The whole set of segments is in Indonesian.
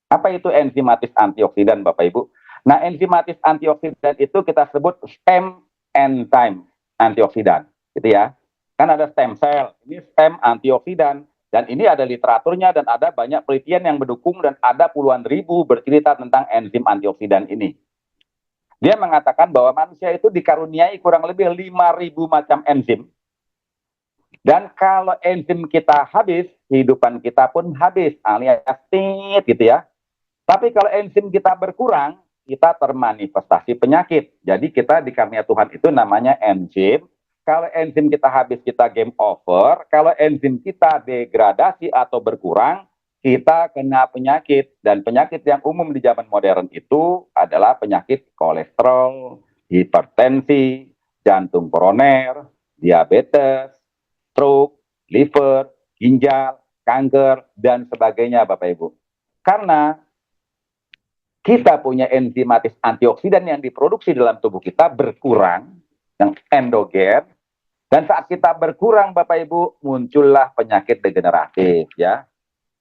Apa itu enzimatis antioksidan, Bapak Ibu? Nah, enzimatis antioksidan itu kita sebut stem enzyme antioksidan, gitu ya. Kan ada stem cell, ini stem antioksidan, dan ini ada literaturnya dan ada banyak penelitian yang mendukung dan ada puluhan ribu bercerita tentang enzim antioksidan ini. Dia mengatakan bahwa manusia itu dikaruniai kurang lebih 5.000 macam enzim. Dan kalau enzim kita habis, kehidupan kita pun habis, alias tit gitu ya. Tapi kalau enzim kita berkurang, kita termanifestasi penyakit. Jadi kita di karunia Tuhan itu namanya enzim. Kalau enzim kita habis, kita game over. Kalau enzim kita degradasi atau berkurang, kita kena penyakit. Dan penyakit yang umum di zaman modern itu adalah penyakit kolesterol, hipertensi, jantung koroner, diabetes, stroke, liver, ginjal, kanker, dan sebagainya, Bapak Ibu. Karena kita punya enzimatis antioksidan yang diproduksi dalam tubuh kita berkurang, yang endogen, dan saat kita berkurang, Bapak Ibu, muncullah penyakit degeneratif, ya.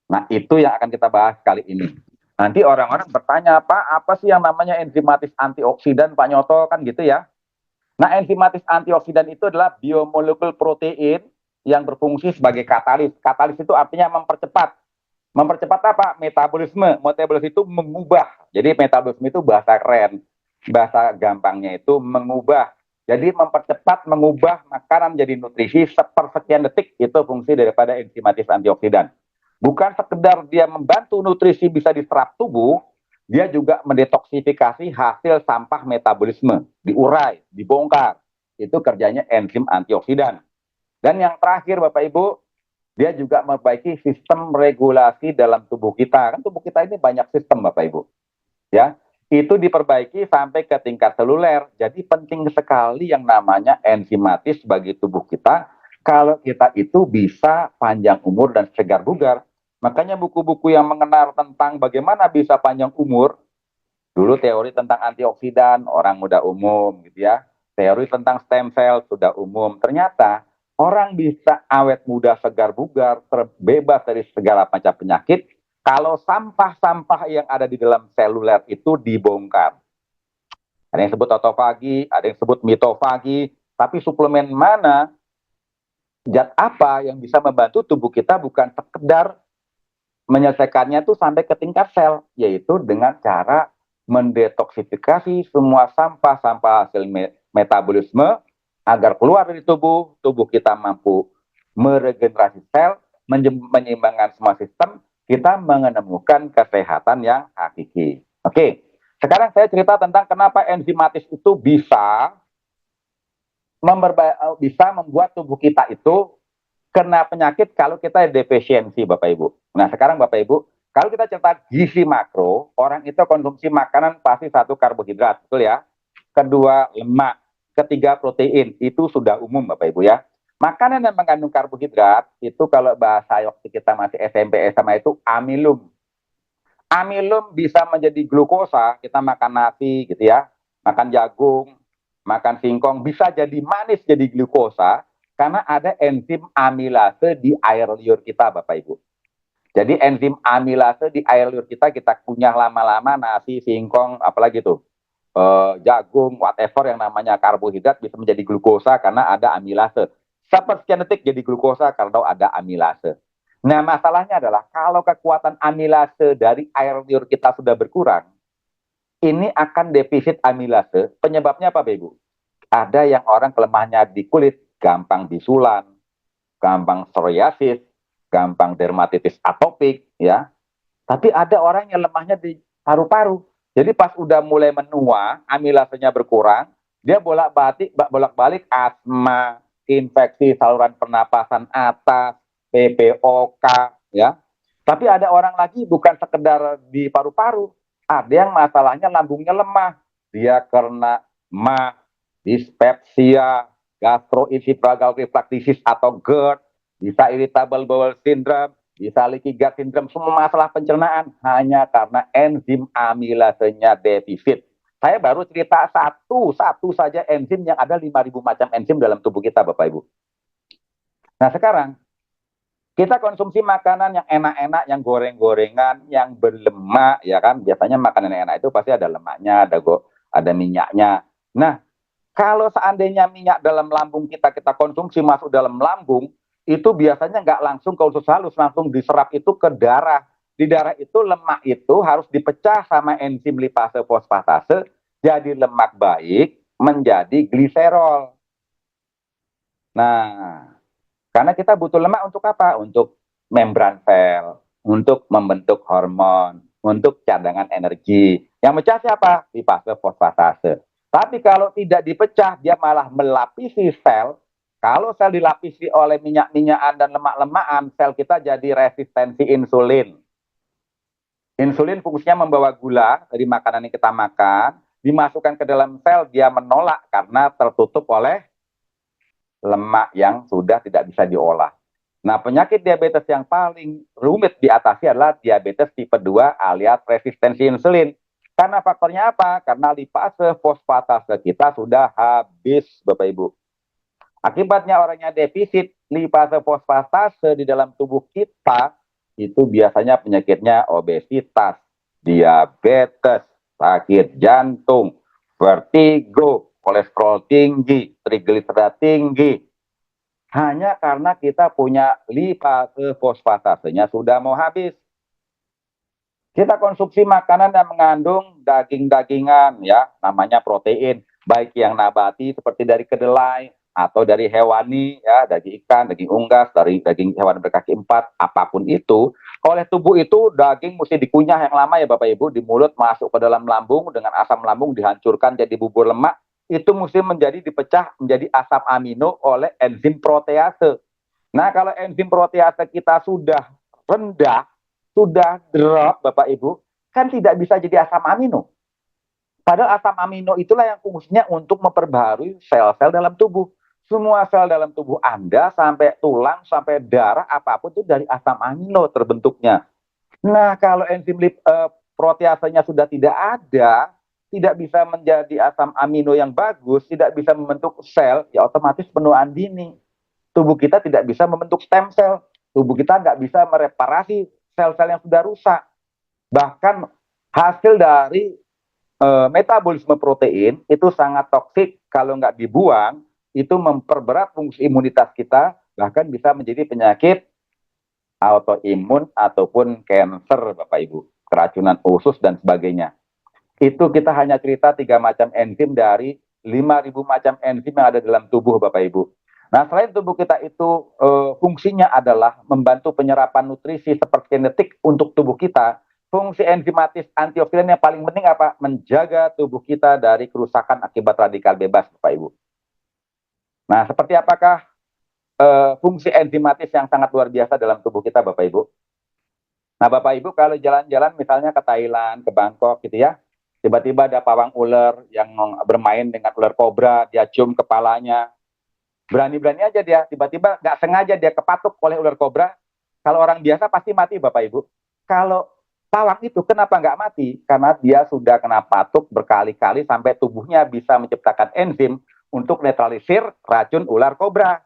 Nah, itu yang akan kita bahas kali ini. Nanti orang-orang bertanya, Pak, apa sih yang namanya enzimatis antioksidan, Pak Nyoto, kan gitu ya. Nah, enzimatis antioksidan itu adalah biomolekul protein yang berfungsi sebagai katalis. Katalis itu artinya mempercepat. Mempercepat apa? Metabolisme. Metabolisme itu mengubah. Jadi metabolisme itu bahasa keren. Bahasa gampangnya itu mengubah. Jadi mempercepat, mengubah makanan menjadi nutrisi sepersekian detik. Itu fungsi daripada enzimatis antioksidan. Bukan sekedar dia membantu nutrisi bisa diserap tubuh, dia juga mendetoksifikasi hasil sampah metabolisme, diurai, dibongkar. Itu kerjanya enzim antioksidan. Dan yang terakhir Bapak Ibu, dia juga memperbaiki sistem regulasi dalam tubuh kita. Kan tubuh kita ini banyak sistem Bapak Ibu. Ya, itu diperbaiki sampai ke tingkat seluler. Jadi penting sekali yang namanya enzimatis bagi tubuh kita. Kalau kita itu bisa panjang umur dan segar bugar. Makanya buku-buku yang mengenal tentang bagaimana bisa panjang umur, dulu teori tentang antioksidan, orang muda umum gitu ya. Teori tentang stem cell sudah umum. Ternyata orang bisa awet muda, segar bugar, terbebas dari segala macam penyakit kalau sampah-sampah yang ada di dalam seluler itu dibongkar. Ada yang sebut otofagi, ada yang sebut mitofagi, tapi suplemen mana, zat apa yang bisa membantu tubuh kita bukan sekedar menyelesaikannya itu sampai ke tingkat sel, yaitu dengan cara mendetoksifikasi semua sampah-sampah hasil metabolisme agar keluar dari tubuh, tubuh kita mampu meregenerasi sel, menyeimbangkan semua sistem, kita menemukan kesehatan yang hakiki. Oke, sekarang saya cerita tentang kenapa enzimatis itu bisa membuat tubuh kita itu kena penyakit kalau kita defisiensi, Bapak Ibu. Nah, sekarang Bapak Ibu, kalau kita cerita gizi makro, orang itu konsumsi makanan pasti satu karbohidrat, betul ya? Kedua lemak, ketiga protein, itu sudah umum Bapak Ibu ya. Makanan yang mengandung karbohidrat itu kalau bahasa waktu kita masih SMP SMA itu amilum. Amilum bisa menjadi glukosa, kita makan nasi gitu ya, makan jagung, makan singkong, bisa jadi manis jadi glukosa karena ada enzim amilase di air liur kita Bapak Ibu. Jadi enzim amilase di air liur kita kunyah lama-lama nasi, singkong, apalagi tuh jagung, whatever yang namanya karbohidrat bisa menjadi glukosa karena ada amilase. Sepersekian detik jadi glukosa karena ada amilase. Nah, masalahnya adalah kalau kekuatan amilase dari air liur kita sudah berkurang, ini akan defisit amilase. Penyebabnya apa, Ibu? Ada yang orang kelemahannya di kulit, gampang bisulan, gampang psoriasis, gampang dermatitis atopik, ya. Tapi ada orang yang lemahnya di paru-paru. Jadi pas udah mulai menua, amilasenya berkurang, dia bolak-balik asma, infeksi saluran pernapasan atas, PPOK, ya. Tapi ada orang lagi bukan sekedar di paru-paru, ada yang masalahnya lambungnya lemah, dia karena mah, dispepsia, gastroesophageal reflux atau GERD, bisa irritable bowel syndrome, bisa leaky gut syndrome, semua masalah pencernaan hanya karena enzim amilasenya defisit. Saya baru cerita satu saja enzim yang ada 5.000 macam enzim dalam tubuh kita, Bapak Ibu. Nah sekarang, Kita konsumsi makanan yang enak-enak, yang goreng-gorengan, yang berlemak, ya kan? Biasanya makanan yang enak itu pasti ada lemaknya, ada minyaknya. Nah, kalau seandainya minyak dalam lambung kita konsumsi masuk dalam lambung, itu biasanya nggak langsung ke usus halus, langsung diserap itu ke darah. Di darah itu lemak itu harus dipecah sama enzim lipase fosfatase jadi lemak baik menjadi gliserol. Nah, karena kita butuh lemak untuk apa? Untuk membran sel, untuk membentuk hormon, untuk cadangan energi. Yang pecah siapa? Lipase fosfatase. Tapi kalau tidak dipecah, dia malah melapisi sel. Kalau sel dilapisi oleh minyak-minyakan dan lemak-lemakan, sel kita jadi resistensi insulin. Insulin fungsinya membawa gula dari makanan yang kita makan, dimasukkan ke dalam sel, dia menolak karena tertutup oleh lemak yang sudah tidak bisa diolah. Nah, penyakit diabetes yang paling rumit diatasi adalah diabetes tipe 2 alias resistensi insulin. Karena faktornya apa? Karena lipase fosfatase kita sudah habis, Bapak Ibu. Akibatnya orangnya defisit lipase fosfatase di dalam tubuh kita, itu biasanya penyakitnya obesitas, diabetes, sakit jantung, vertigo, kolesterol tinggi, trigliserida tinggi, hanya karena kita punya lipase fosfatasenya sudah mau habis. Kita konsumsi makanan yang mengandung daging-dagingan, ya, namanya protein, baik yang nabati seperti dari kedelai atau dari hewani, ya, daging ikan, daging unggas, dari daging hewan berkaki 4, apapun itu. Oleh tubuh itu daging mesti dikunyah yang lama, ya Bapak Ibu, di mulut masuk ke dalam lambung, dengan asam lambung dihancurkan jadi bubur lemak, itu mesti menjadi dipecah menjadi asam amino oleh enzim protease. Nah, kalau enzim protease kita sudah rendah, sudah drop, Bapak Ibu, kan tidak bisa jadi asam amino. Padahal asam amino itulah yang fungsinya untuk memperbaharui sel-sel dalam tubuh. Semua sel dalam tubuh Anda, sampai tulang, sampai darah, apapun itu dari asam amino terbentuknya. Nah, kalau enzim proteasenya sudah tidak ada, tidak bisa menjadi asam amino yang bagus, tidak bisa membentuk sel, ya otomatis penuaan dini. Tubuh kita tidak bisa membentuk stem cell. Tubuh kita nggak bisa mereparasi sel-sel yang sudah rusak. Bahkan hasil dari metabolisme protein itu sangat toksik, kalau nggak dibuang, itu memperberat fungsi imunitas kita, bahkan bisa menjadi penyakit autoimun ataupun cancer, Bapak Ibu, keracunan usus dan sebagainya. Itu kita hanya cerita 3 macam enzim dari 5.000 macam enzim yang ada dalam tubuh, Bapak Ibu. Nah, selain tubuh kita itu fungsinya adalah membantu penyerapan nutrisi seperti genetik untuk tubuh kita, fungsi enzimatis antioksidan yang paling penting apa? Menjaga tubuh kita dari kerusakan akibat radikal bebas, Bapak Ibu. Nah, seperti apakah fungsi enzimatis yang sangat luar biasa dalam tubuh kita, Bapak Ibu? Nah, Bapak Ibu kalau jalan-jalan misalnya ke Thailand, ke Bangkok gitu ya, tiba-tiba ada pawang ular yang bermain dengan ular kobra, dia cium kepalanya, berani-berani aja dia, tiba-tiba nggak sengaja dia kepatuk oleh ular kobra. Kalau orang biasa pasti mati, Bapak Ibu. Kalau pawang itu kenapa nggak mati? Karena dia sudah kena patuk berkali-kali sampai tubuhnya bisa menciptakan enzim untuk netralisir racun ular kobra.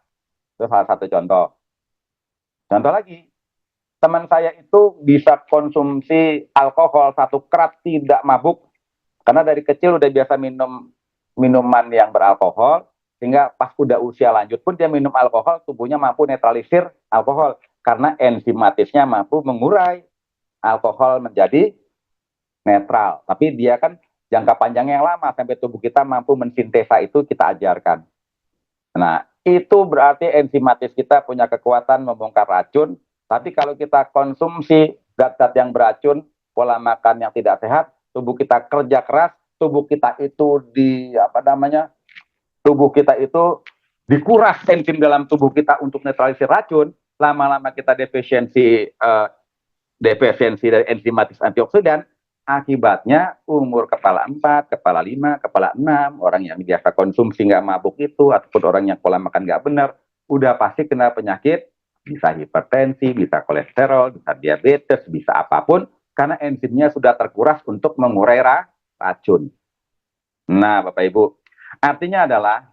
Itu salah satu contoh. Contoh lagi, teman saya itu bisa konsumsi alkohol 1 kerat tidak mabuk, karena dari kecil udah biasa minum minuman yang beralkohol, sehingga pas udah usia lanjut pun dia minum alkohol, tubuhnya mampu netralisir alkohol karena enzimatisnya mampu mengurai alkohol menjadi netral. Tapi dia kan jangka panjangnya yang lama sampai tubuh kita mampu mensintesa, itu kita ajarkan. Nah, itu berarti enzimatis kita punya kekuatan membongkar racun. Tapi kalau kita konsumsi zat-zat yang beracun, pola makan yang tidak sehat, tubuh kita kerja keras, tubuh kita itu tubuh kita itu dikuras enzim dalam tubuh kita untuk netralisir racun, lama-lama kita defisiensi dari enzimatis antioksidan, akibatnya umur kepala 4, kepala 5, kepala 6, orang yang biasa konsumsi nggak mabuk itu, ataupun orang yang pola makan nggak benar, udah pasti kena penyakit, bisa hipertensi, bisa kolesterol, bisa diabetes, bisa apapun, karena enzimnya sudah terkuras untuk mengurai racun. Nah, Bapak Ibu, artinya adalah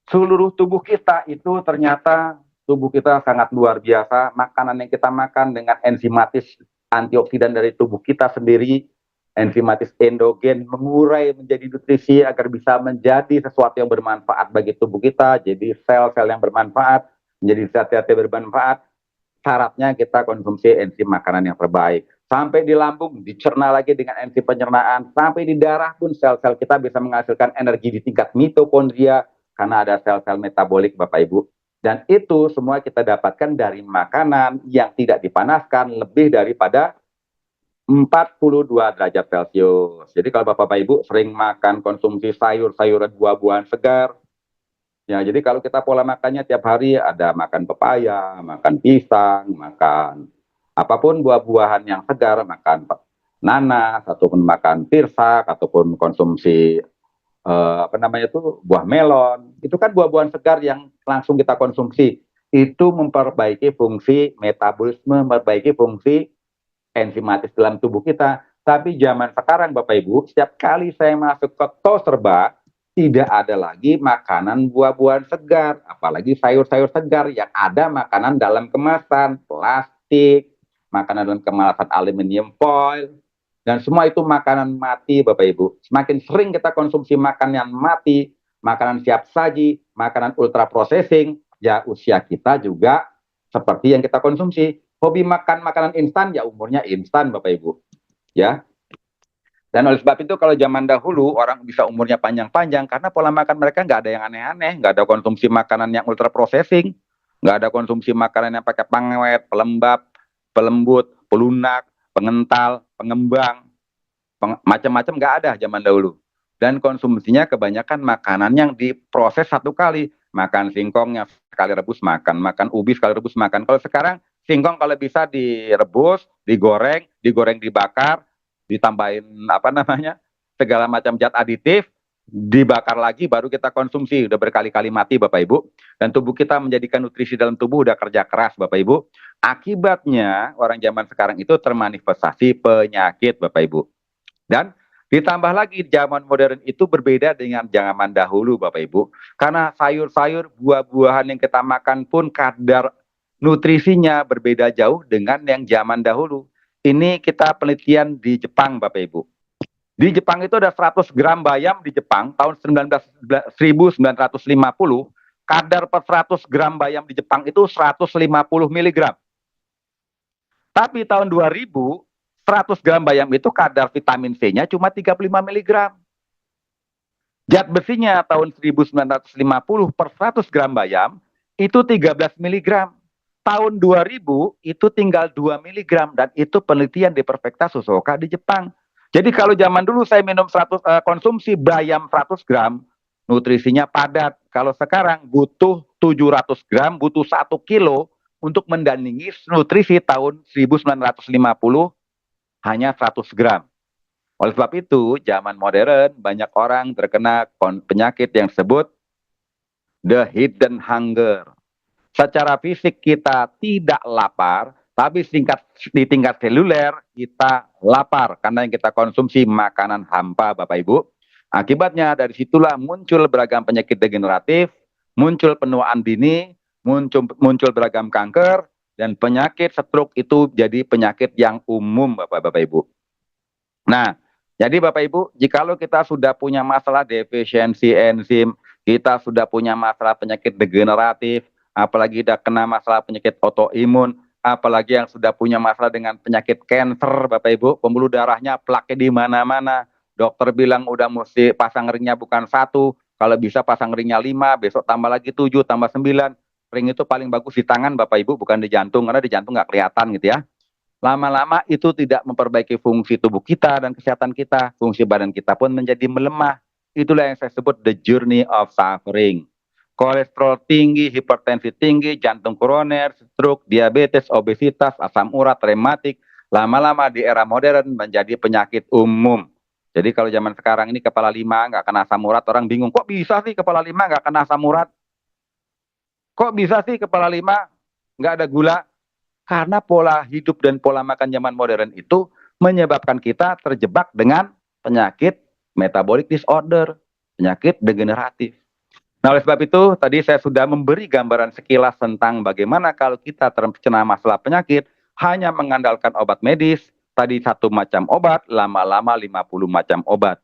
seluruh tubuh kita itu ternyata tubuh kita sangat luar biasa. Makanan yang kita makan dengan enzimatis antioksidan dari tubuh kita sendiri, enzimatis endogen, mengurai menjadi nutrisi agar bisa menjadi sesuatu yang bermanfaat bagi tubuh kita, jadi sel-sel yang bermanfaat, menjadi zat-zat yang bermanfaat. Syaratnya kita konsumsi enzim makanan yang terbaik. Sampai di lambung, dicerna lagi dengan enzim pencernaan. Sampai di darah pun sel-sel kita bisa menghasilkan energi di tingkat mitokondria, karena ada sel-sel metabolik, Bapak Ibu. Dan itu semua kita dapatkan dari makanan yang tidak dipanaskan lebih daripada 42 derajat Celcius. Jadi kalau Bapak Ibu sering makan konsumsi sayur-sayuran, buah-buahan segar, ya jadi kalau kita pola makannya tiap hari ada makan pepaya, makan pisang, makan apapun buah-buahan yang segar, makan nanas, ataupun makan pirsak, ataupun konsumsi apa namanya itu buah melon, itu kan buah-buahan segar yang langsung kita konsumsi, itu memperbaiki fungsi metabolisme, memperbaiki fungsi enzimatis dalam tubuh kita. Tapi zaman sekarang Bapak Ibu, setiap kali saya masuk ke Toserba, tidak ada lagi makanan buah-buahan segar, apalagi sayur-sayur segar, yang ada makanan dalam kemasan plastik, makanan dalam kemasan aluminium foil, dan semua itu makanan mati, Bapak Ibu. Semakin sering kita konsumsi makanan mati, makanan siap saji, makanan ultra processing, ya usia kita juga seperti yang kita konsumsi. Hobi makan makanan instan, ya umurnya instan, Bapak Ibu. Ya. Dan oleh sebab itu kalau zaman dahulu orang bisa umurnya panjang-panjang karena pola makan mereka nggak ada yang aneh-aneh, nggak ada konsumsi makanan yang ultra processing, nggak ada konsumsi makanan yang pakai pengawet, pelembab, pelembut, pelunak, pengental, pengembang, macam-macam nggak ada zaman dahulu. Dan konsumsinya kebanyakan makanan yang diproses satu kali. Makan singkongnya sekali rebus makan, makan ubi sekali rebus makan. Kalau sekarang singkong kalau bisa direbus, digoreng dibakar, ditambahin apa namanya segala macam zat aditif, dibakar lagi baru kita konsumsi. Udah berkali-kali mati Bapak Ibu. Dan tubuh kita menjadikan nutrisi dalam tubuh udah kerja keras Bapak Ibu. Akibatnya orang zaman sekarang itu termanifestasi penyakit Bapak Ibu. Dan ditambah lagi zaman modern itu berbeda dengan zaman dahulu Bapak Ibu. Karena sayur-sayur, buah-buahan yang kita makan pun kadar nutrisinya berbeda jauh dengan yang zaman dahulu. Ini kita penelitian di Jepang Bapak Ibu. Di Jepang itu ada 100 gram bayam di Jepang tahun 1950, kadar per 100 gram bayam di Jepang itu 150 miligram. Tapi tahun 2000, 100 gram bayam itu kadar vitamin C-nya cuma 35 miligram. Zat besinya tahun 1950 per 100 gram bayam itu 13 miligram. Tahun 2000 itu tinggal 2 miligram dan itu penelitian di Perfecta Susoka di Jepang. Jadi kalau zaman dulu saya minum konsumsi bayam 100 gram, nutrisinya padat. Kalau sekarang butuh 700 gram, butuh 1 kilo untuk mendandingi nutrisi tahun 1950 hanya 100 gram. Oleh sebab itu, zaman modern banyak orang terkena penyakit yang disebut the hidden hunger. Secara fisik kita tidak lapar, tapi di tingkat seluler kita lapar karena yang kita konsumsi makanan hampa Bapak Ibu. Akibatnya dari situlah muncul beragam penyakit degeneratif, muncul penuaan dini, muncul beragam kanker, dan penyakit stroke itu jadi penyakit yang umum Bapak-Bapak Ibu. Nah, jadi Bapak Ibu, jikalau kita sudah punya masalah defisiensi enzim, kita sudah punya masalah penyakit degeneratif, apalagi sudah kena masalah penyakit autoimun, apalagi yang sudah punya masalah dengan penyakit kanker, Bapak Ibu, pembuluh darahnya plaknya di mana-mana. Dokter bilang udah mesti pasang ringnya bukan 1, kalau bisa pasang ringnya 5, besok tambah lagi 7, tambah 9. Ring itu paling bagus di tangan Bapak Ibu, bukan di jantung, karena di jantung nggak kelihatan gitu ya. Lama-lama itu tidak memperbaiki fungsi tubuh kita dan kesehatan kita, fungsi badan kita pun menjadi melemah. Itulah yang saya sebut the journey of suffering. Kolesterol tinggi, hipertensi tinggi, jantung koroner, stroke, diabetes, obesitas, asam urat, rematik, lama-lama di era modern menjadi penyakit umum. Jadi kalau zaman sekarang ini kepala 5 nggak kena asam urat, orang bingung, kok bisa sih kepala 5 nggak kena asam urat? Kok bisa sih kepala 5 nggak ada gula? Karena pola hidup dan pola makan zaman modern itu menyebabkan kita terjebak dengan penyakit metabolic disorder, penyakit degeneratif. Nah, oleh sebab itu, tadi saya sudah memberi gambaran sekilas tentang bagaimana kalau kita terkena masalah penyakit, hanya mengandalkan obat medis, tadi satu macam obat, lama-lama 50 macam obat.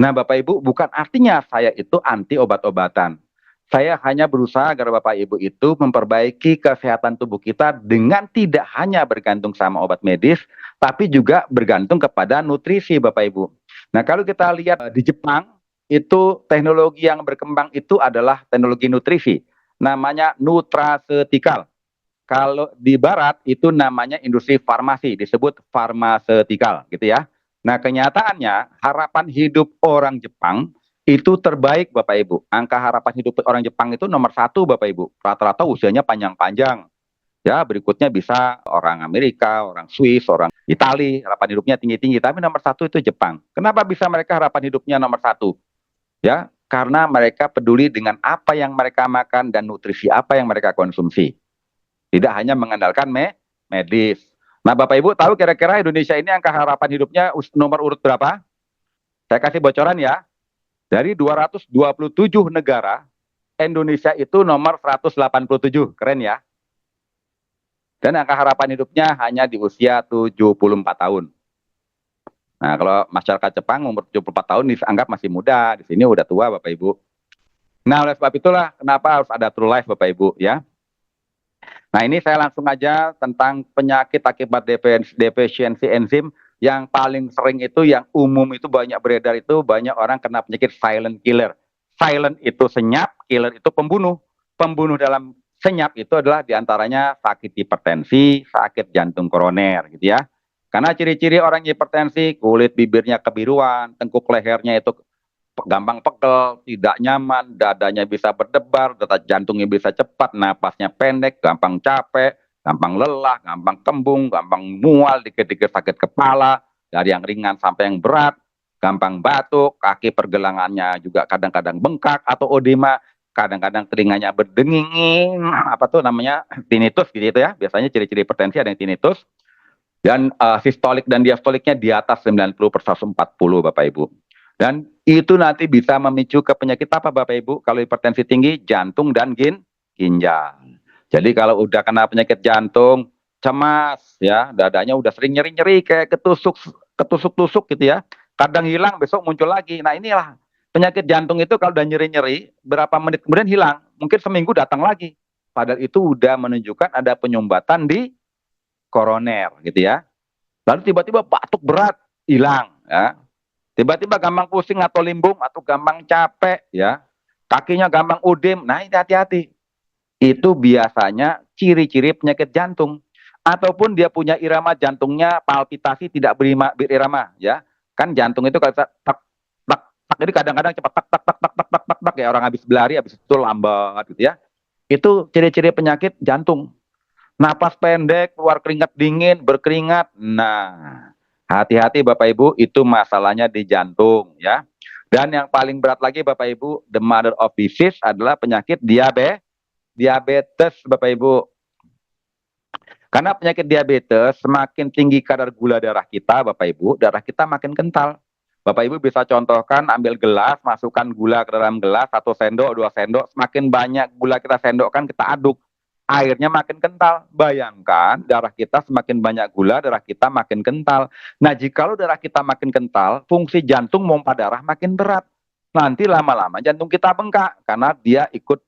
Nah, Bapak Ibu, bukan artinya saya itu anti obat-obatan. Saya hanya berusaha agar Bapak Ibu itu memperbaiki kesehatan tubuh kita dengan tidak hanya bergantung sama obat medis, tapi juga bergantung kepada nutrisi Bapak Ibu. Nah, kalau kita lihat di Jepang, itu teknologi yang berkembang itu adalah teknologi nutrisi. Namanya nutraceutical. Kalau di barat itu namanya industri farmasi, disebut farmaseutical gitu ya. Nah, kenyataannya harapan hidup orang Jepang itu terbaik Bapak Ibu. Angka harapan hidup orang Jepang itu nomor satu Bapak Ibu. Rata-rata usianya panjang-panjang. Ya, berikutnya bisa orang Amerika, orang Swiss, orang Itali, harapan hidupnya tinggi-tinggi. Tapi nomor satu itu Jepang. Kenapa bisa mereka harapan hidupnya nomor satu? Ya, karena mereka peduli dengan apa yang mereka makan dan nutrisi apa yang mereka konsumsi. Tidak hanya mengandalkan medis. Nah, Bapak Ibu tahu kira-kira Indonesia ini angka harapan hidupnya nomor urut berapa? Saya kasih bocoran ya. Dari 227 negara, Indonesia itu nomor 187. Keren ya. Dan angka harapan hidupnya hanya di usia 74 tahun. Nah, kalau masyarakat Jepang umur 74 tahun dianggap masih muda. Di sini udah tua Bapak Ibu. Nah, oleh sebab itulah kenapa harus ada True Life Bapak Ibu ya. Nah, ini saya langsung aja tentang penyakit akibat defisiensi enzim yang paling sering itu, yang umum itu banyak beredar itu, banyak orang kena penyakit silent killer. Silent itu senyap, killer itu pembunuh. Pembunuh dalam senyap itu adalah diantaranya sakit hipertensi, sakit jantung koroner gitu ya. Karena ciri-ciri orang hipertensi, kulit bibirnya kebiruan, tengkuk lehernya itu gampang pegel, tidak nyaman, dadanya bisa berdebar, detak jantungnya bisa cepat, napasnya pendek, gampang capek, gampang lelah, gampang kembung, gampang mual, dikit-dikit sakit kepala, dari yang ringan sampai yang berat, gampang batuk, kaki pergelangannya juga kadang-kadang bengkak atau odema, kadang-kadang telinganya berdenging, apa tuh namanya, tinnitus gitu ya, biasanya ciri-ciri hipertensi ada yang tinnitus, dan sistolik dan diastoliknya di atas 90 per 140 Bapak Ibu. Dan itu nanti bisa memicu ke penyakit apa Bapak Ibu? Kalau hipertensi tinggi, jantung dan ginjal. Jadi kalau udah kena penyakit jantung, cemas ya, dadanya udah sering nyeri-nyeri kayak ketusuk-tusuk gitu ya. Kadang hilang, besok muncul lagi. Nah, inilah penyakit jantung itu kalau udah nyeri-nyeri, berapa menit kemudian hilang, mungkin seminggu datang lagi. Padahal itu udah menunjukkan ada penyumbatan di koroner gitu ya. Lalu tiba-tiba batuk berat, hilang ya. Tiba-tiba gampang pusing atau limbung atau gampang capek ya. Kakinya gampang udem. Nah, ini hati-hati. Itu biasanya ciri-ciri penyakit jantung. Ataupun dia punya irama jantungnya palpitasi tidak berirama ya. Kan jantung itu kalau tak tak tak, jadi kadang-kadang cepat tak tak tak tak tak tak tak tak ya, orang habis berlari habis itu lambat gitu ya. Itu ciri-ciri penyakit jantung. Napas pendek, keluar keringat dingin, berkeringat. Nah, hati-hati Bapak Ibu, itu masalahnya di jantung ya. Dan yang paling berat lagi Bapak Ibu, the mother of disease adalah penyakit diabetes Bapak Ibu. Karena penyakit diabetes semakin tinggi kadar gula darah kita Bapak Ibu, darah kita makin kental. Bapak Ibu bisa contohkan, ambil gelas, masukkan gula ke dalam gelas, 1 sendok, 2 sendok, semakin banyak gula kita sendokkan, kita aduk, airnya makin kental. Bayangkan darah kita semakin banyak gula, darah kita makin kental. Nah, jikalau darah kita makin kental, fungsi jantung pompa darah makin berat. Nanti lama-lama jantung kita bengkak karena dia ikut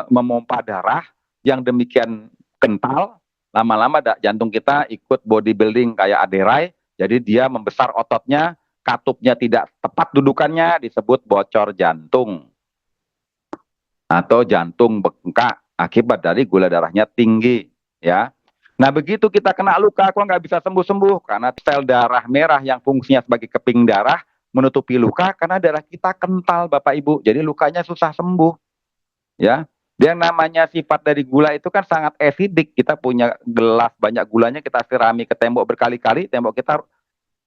memompa darah yang demikian kental. Lama-lama jantung kita ikut bodybuilding kayak aderai, jadi dia membesar ototnya, katupnya tidak tepat dudukannya, disebut bocor jantung atau jantung bengkak akibat dari gula darahnya tinggi ya. Nah, begitu kita kena luka, kok nggak bisa sembuh-sembuh karena sel darah merah yang fungsinya sebagai keping darah menutupi luka karena darah kita kental Bapak Ibu, jadi lukanya susah sembuh ya. Yang namanya sifat dari gula itu kan sangat acidic. Kita punya gelas banyak gulanya, kita sirami ke tembok berkali-kali, tembok kita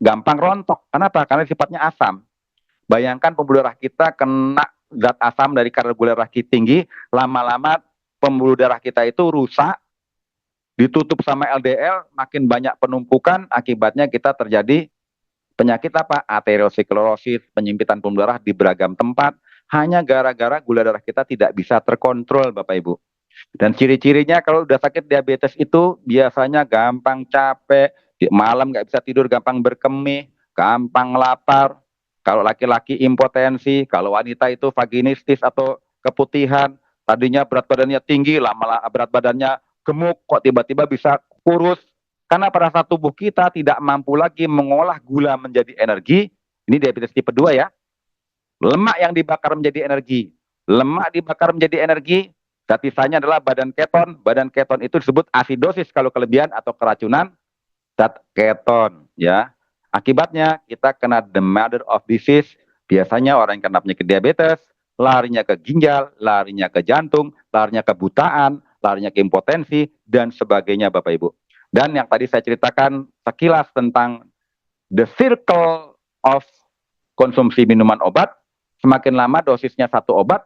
gampang rontok. Kenapa? Karena sifatnya asam. Bayangkan pembuluh darah kita kena zat asam dari kadar gula darah tinggi, lama-lama pembuluh darah kita itu rusak, ditutup sama LDL, makin banyak penumpukan, akibatnya kita terjadi penyakit apa? Aterosklerosis, penyempitan pembuluh darah di beragam tempat, hanya gara-gara gula darah kita tidak bisa terkontrol, Bapak Ibu. Dan ciri-cirinya kalau udah sakit diabetes itu biasanya gampang capek, malam nggak bisa tidur, gampang berkemih, gampang lapar. Kalau laki-laki impotensi, kalau wanita itu vaginistis atau keputihan, tadinya berat badannya tinggi, lama berat badannya gemuk, kok tiba-tiba bisa kurus. Karena pada saat tubuh kita tidak mampu lagi mengolah gula menjadi energi, ini diabetes tipe 2 ya, lemak yang dibakar menjadi energi. Lemak dibakar menjadi energi, zat sisanya adalah badan keton. Badan keton itu disebut asidosis kalau kelebihan atau keracunan zat keton ya. Akibatnya kita kena the mother of disease. Biasanya orang yang kena penyakit diabetes larinya ke ginjal, larinya ke jantung, larinya ke butaan, larinya ke impotensi dan sebagainya, Bapak Ibu. Dan yang tadi saya ceritakan sekilas tentang the circle of konsumsi minuman obat, semakin lama dosisnya satu obat,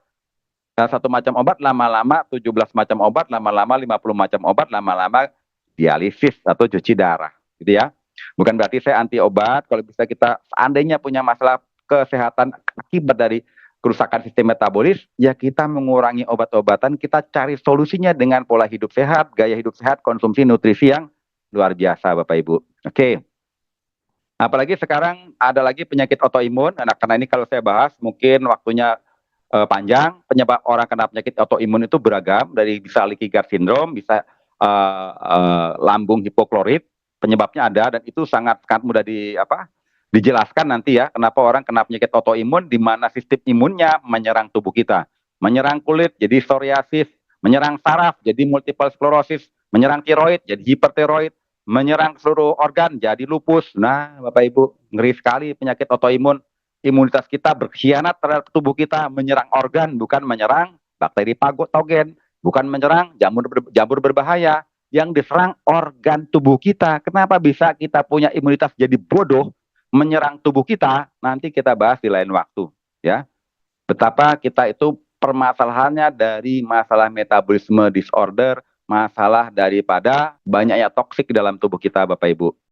satu macam obat, lama-lama 17 macam obat, lama-lama 50 macam obat, lama-lama dialisis atau cuci darah, gitu ya. Bukan berarti saya anti obat. Kalau bisa kita seandainya punya masalah kesehatan akibat dari kerusakan sistem metabolis, ya kita mengurangi obat-obatan, kita cari solusinya dengan pola hidup sehat, gaya hidup sehat, konsumsi nutrisi yang luar biasa, Bapak Ibu. Oke. Apalagi sekarang ada lagi penyakit autoimun. Nah, karena ini kalau saya bahas mungkin waktunya panjang. Penyebab orang kena penyakit autoimun itu beragam, dari bisa leaky gut syndrome, bisa lambung hipoklorit, penyebabnya ada, dan itu sangat mudah dijelaskan nanti ya, kenapa orang kena penyakit autoimun, di mana sistem imunnya menyerang tubuh kita, menyerang kulit jadi psoriasis, menyerang saraf jadi multiple sclerosis, menyerang tiroid jadi hipertiroid, menyerang seluruh organ jadi lupus. Nah, Bapak Ibu, ngeri sekali penyakit autoimun. Imunitas kita berkhianat terhadap tubuh kita, menyerang organ, bukan menyerang bakteri patogen, bukan menyerang jamur berbahaya, yang diserang organ tubuh kita. Kenapa bisa kita punya imunitas jadi bodoh, menyerang tubuh kita? Nanti kita bahas di lain waktu, ya. Betapa kita itu permasalahannya dari masalah metabolisme disorder, masalah daripada banyaknya toksik dalam tubuh kita, Bapak Ibu.